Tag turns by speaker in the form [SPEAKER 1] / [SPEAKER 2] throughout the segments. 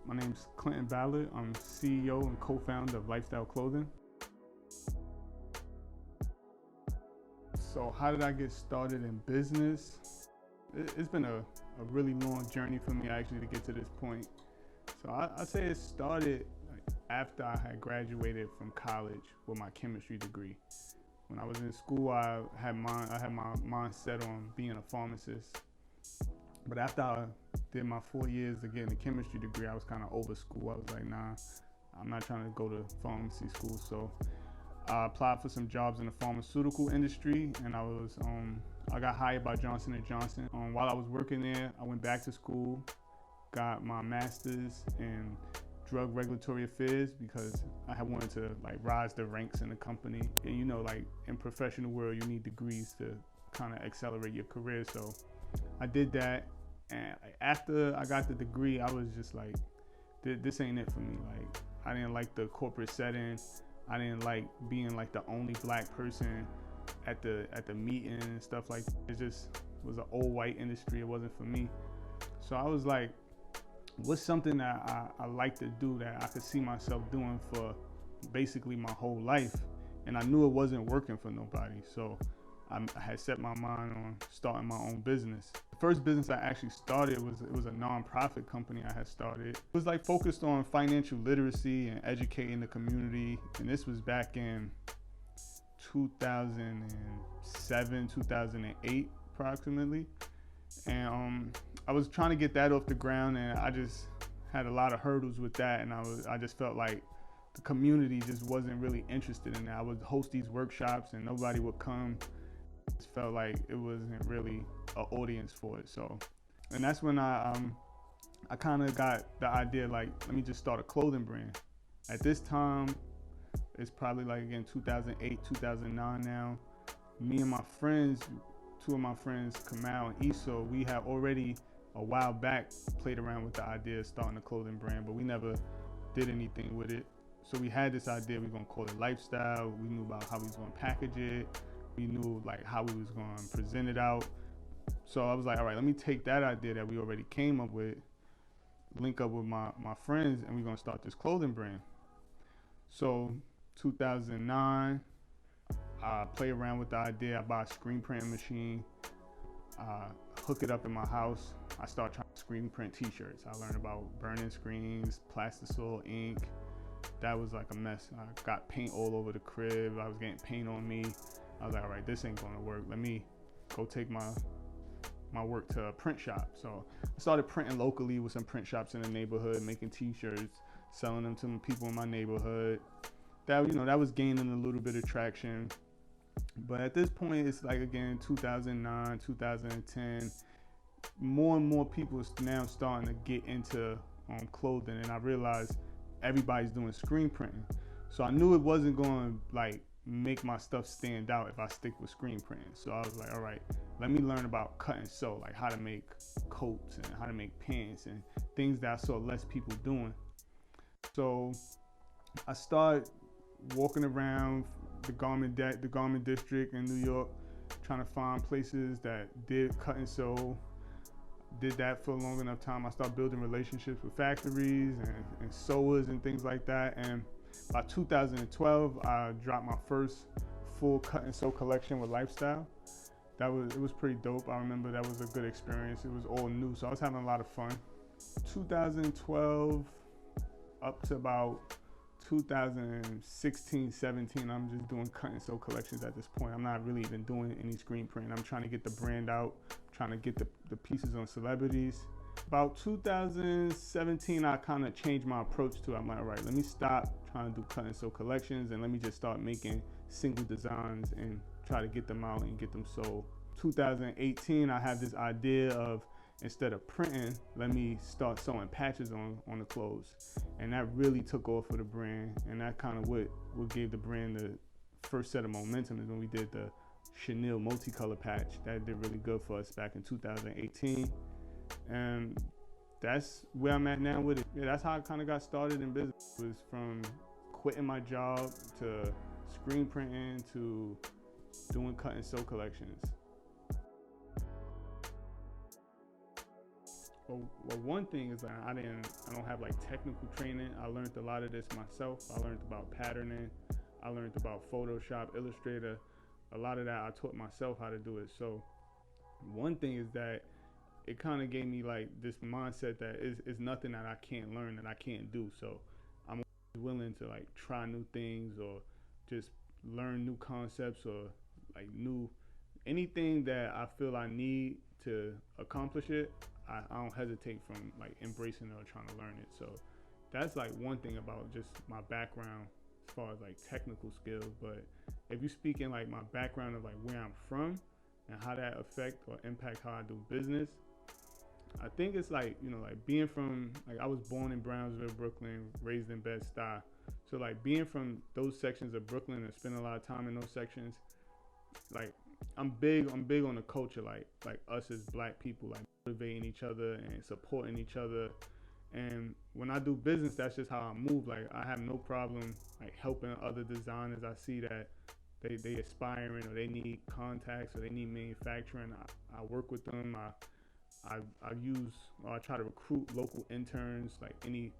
[SPEAKER 1] My name's Clinton Ballard. I'm CEO and co-founder of Lifestyle Clothing. So how did I get started in business? It's been a really long journey for me actually to get to this point. So I say it started after I had graduated from college with my chemistry degree. When I was in school, I had my mind set on being a pharmacist. But after I did my 4 years of getting a chemistry degree, I was kind of over school. I was like, nah, I'm not trying to go to pharmacy school. So I applied for some jobs in the pharmaceutical industry, and I got hired by Johnson & Johnson. While I was working there, I went back to school, got my master's in drug regulatory affairs because I had wanted to rise the ranks in the company. And in professional world, you need degrees to kind of accelerate your career. So I did that, and after I got the degree, I was just like, this ain't it for me. I didn't like the corporate setting. I didn't like being the only black person at the meeting and stuff like that. It just was an old white industry. It wasn't for me. So I was like, what's something that I like to do that I could see myself doing for basically my whole life? And I knew it wasn't working for nobody. So I had set my mind on starting my own business. The first business I actually started was a nonprofit company I had started. It was focused on financial literacy and educating the community. And this was back in 2007, 2008 approximately. And I was trying to get that off the ground, and I just had a lot of hurdles with that. And I just felt like the community just wasn't really interested in that. I would host these workshops and nobody would come. It felt like it wasn't really an audience for it. So, and that's when I kind of got the idea, let me just start a clothing brand. At this time, it's probably again 2008, 2009 now. Me and my friends, two of my friends, Kamal and Iso, we had already a while back played around with the idea of starting a clothing brand, but we never did anything with it. So we had this idea, we were gonna call it Lifestyle. We knew about how we was gonna package it. We knew how we was going to present it out. So I was like, all right, let me take that idea that we already came up with, link up with my friends, and we're going to start this clothing brand. So 2009, I play around with the idea. I buy a screen printing machine, hook it up in my house. I start trying to screen print t-shirts. I learned about burning screens, plastisol, ink. That was a mess. I got paint all over the crib. I was getting paint on me. I was like, all right, this ain't gonna work. Let me go take my work to a print shop. So I started printing locally with some print shops in the neighborhood, making t-shirts, selling them to people in my neighborhood. That was gaining a little bit of traction. But at this point, it's again, 2009, 2010, more and more people are now starting to get into clothing, and I realized everybody's doing screen printing. So I knew it wasn't going to make my stuff stand out if I stick with screen printing. So I was like, all right, let me learn about cut and sew, how to make coats and how to make pants and things that I saw less people doing. So I started walking around the garment district in New York, trying to find places that did cut and sew. Did that for a long enough time. I started building relationships with factories and sewers and things like that. And by 2012, I dropped my first full cut and sew collection with Lifestyle. It was pretty dope. I remember that was a good experience. It was all new, so I was having a lot of fun. 2012 up to about 2016, 17, I'm just doing cut and sew collections at this point. I'm not really even doing any screen printing. I'm trying to get the brand out, trying to get the pieces on celebrities. About 2017, I kind of changed my approach to it. I'm like, all right, let me stop trying to do cut and sew collections and let me just start making single designs and try to get them out and get them sold. 2018, I have this idea of, instead of printing, let me start sewing patches on the clothes. And that really took off for the brand. And that kind of what gave the brand the first set of momentum is when we did the chenille multicolor patch. That did really good for us back in 2018. And that's where I'm at now with it. Yeah, that's how I kind of got started in business. It was from quitting my job to screen printing to doing cut and sew collections. Well, one thing is that I don't have like technical training. I learned a lot of this myself. I learned about patterning. I learned about Photoshop, Illustrator. A lot of that I taught myself how to do it. So one thing is that it kind of gave me like this mindset that is nothing that I can't learn, that I can't do. So I'm willing to like try new things or just learn new concepts or like new anything that I feel I need to accomplish it. I don't hesitate from like embracing it or trying to learn it. So that's like one thing about just my background as far as like technical skills. But if you speak in like my background of like where I'm from and how that affect or impact how I do business, I think it's like, like being from, like I was born in Brownsville, Brooklyn, raised in Bed-Stuy. So like being from those sections of Brooklyn and spending a lot of time in those sections, like I'm big on the culture, like us as black people, like motivating each other and supporting each other. And when I do business, that's just how I move. Like I have no problem like helping other designers. I see that they aspiring or they need contacts or they need manufacturing. I work with them. I try to recruit local interns, like any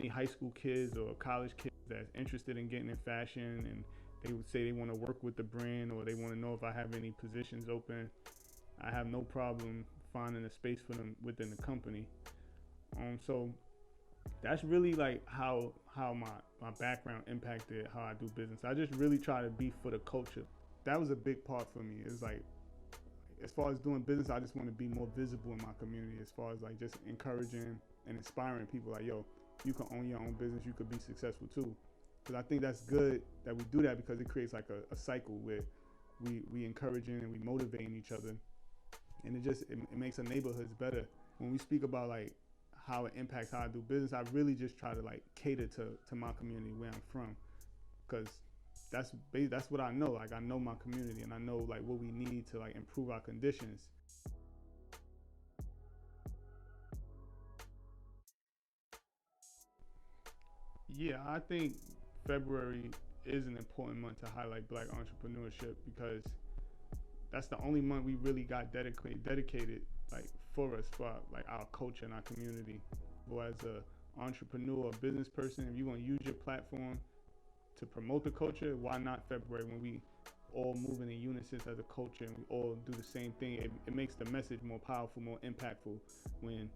[SPEAKER 1] high school kids or college kids that's interested in getting in fashion, and they would say they want to work with the brand or they want to know if I have any positions open. I have no problem finding a space for them within the company. So that's really like how my background impacted how I do business. I just really try to be for the culture. That was a big part for me. It's like, as far as doing business, I just want to be more visible in my community, as far as like just encouraging and inspiring people like, yo, you can own your own business, you could be successful too. Because I think that's good that we do that, because it creates like a cycle where we encouraging and we motivating each other, and it makes our neighborhoods better. When we speak about like how it impacts how I do business, I really just try to like cater to my community where I'm from, because that's what I know. Like I know my community and I know like what we need to like improve our conditions. Yeah, I think February is an important month to highlight black entrepreneurship, because that's the only month we really got dedicated like for us, for like our culture and our community. But as a entrepreneur or business person, if you want to use your platform to promote the culture, why not February, when we all moving in unison as a culture and we all do the same thing? It makes the message more powerful, more impactful when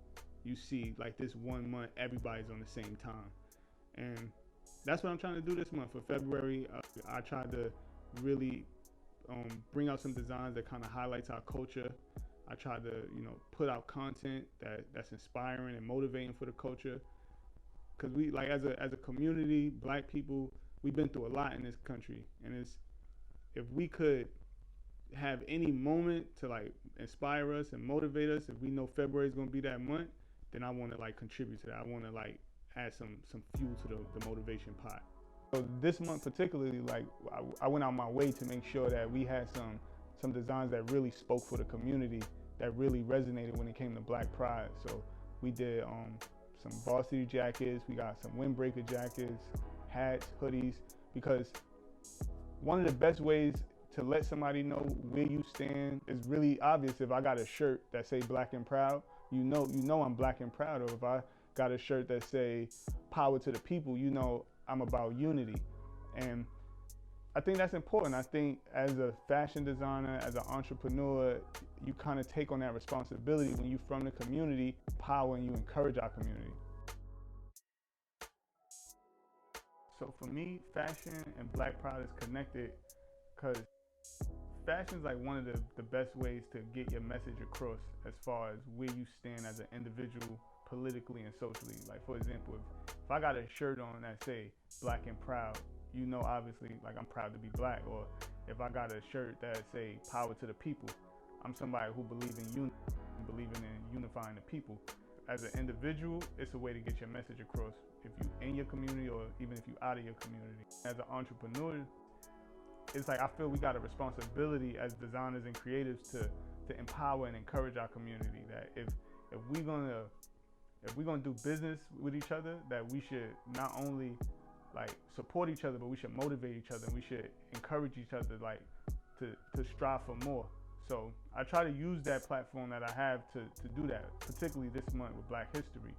[SPEAKER 1] you see like this one month everybody's on the same time. And that's what I'm trying to do this month for February. I tried to really bring out some designs that kind of highlights our culture. I tried to put out content that's inspiring and motivating for the culture, because we, like, as a community, black people, we've been through a lot in this country, and if we could have any moment to like inspire us and motivate us, if we know February is going to be that month, then I want to like contribute to that. I want to like add some fuel to the motivation pot. So this month particularly, like I went out my way to make sure that we had some designs that really spoke for the community, that really resonated when it came to Black Pride. So we did some varsity jackets, we got some windbreaker jackets, hats, hoodies, because one of the best ways to let somebody know where you stand is really obvious. If I got a shirt that say Black and Proud, you know I'm Black and proud. Or if I got a shirt that say Power to the People, I'm about unity. And I think that's important. I think as a fashion designer, as an entrepreneur, you kind of take on that responsibility when you're from the community, power, and you encourage our community. So for me, fashion and Black Pride is connected because fashion is like one of the best ways to get your message across as far as where you stand as an individual, politically and socially. Like, for example, if I got a shirt on that say Black and Proud, obviously, like, I'm proud to be Black. Or if I got a shirt that say Power to the People, I'm somebody who believes in unity, believing in unifying the people. As an individual, it's a way to get your message across if you in your community or even if you out of your community. As an entrepreneur, it's like I feel we got a responsibility as designers and creatives to empower and encourage our community. That if we're gonna do business with each other, that we should not only like support each other, but we should motivate each other, and we should encourage each other like to strive for more. So I try to use that platform that I have to do that, particularly this month with Black History.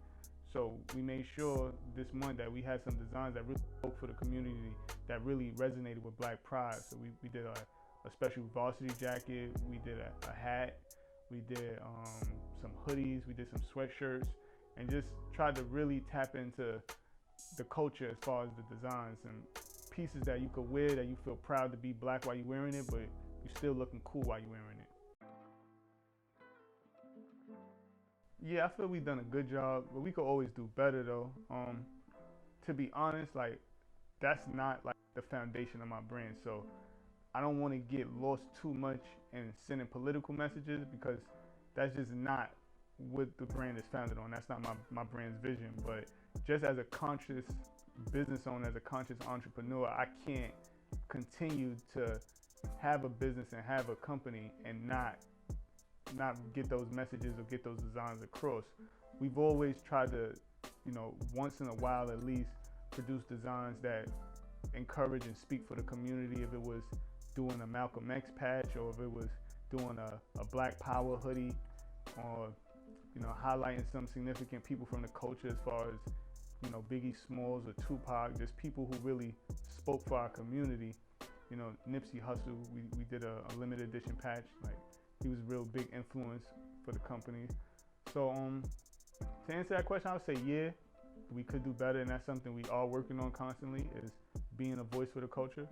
[SPEAKER 1] So we made sure this month that we had some designs that really spoke for the community, that really resonated with Black pride. So we did a special varsity jacket, we did a hat, we did some hoodies, we did some sweatshirts, and just tried to really tap into the culture as far as the designs and pieces that you could wear that you feel proud to be Black while you're wearing it, but you're still looking cool while you're wearing it. Yeah, I feel we've done a good job, but we could always do better though. To be honest, like that's not like the foundation of my brand. So I don't want to get lost too much in sending political messages because that's just not what the brand is founded on. That's not my brand's vision. But just as a conscious business owner, as a conscious entrepreneur, I can't continue to have a business and have a company and not get those messages or get those designs across. We've always tried to, once in a while at least, produce designs that encourage and speak for the community. If it was doing a Malcolm X patch, or if it was doing a Black Power hoodie, or highlighting some significant people from the culture as far as Biggie Smalls or Tupac, just people who really spoke for our community. Nipsey Hussle, we did a limited edition patch. Like, he was a real big influence for the company. So to answer that question, I would say yeah, we could do better, and that's something we are working on constantly, is being a voice for the culture.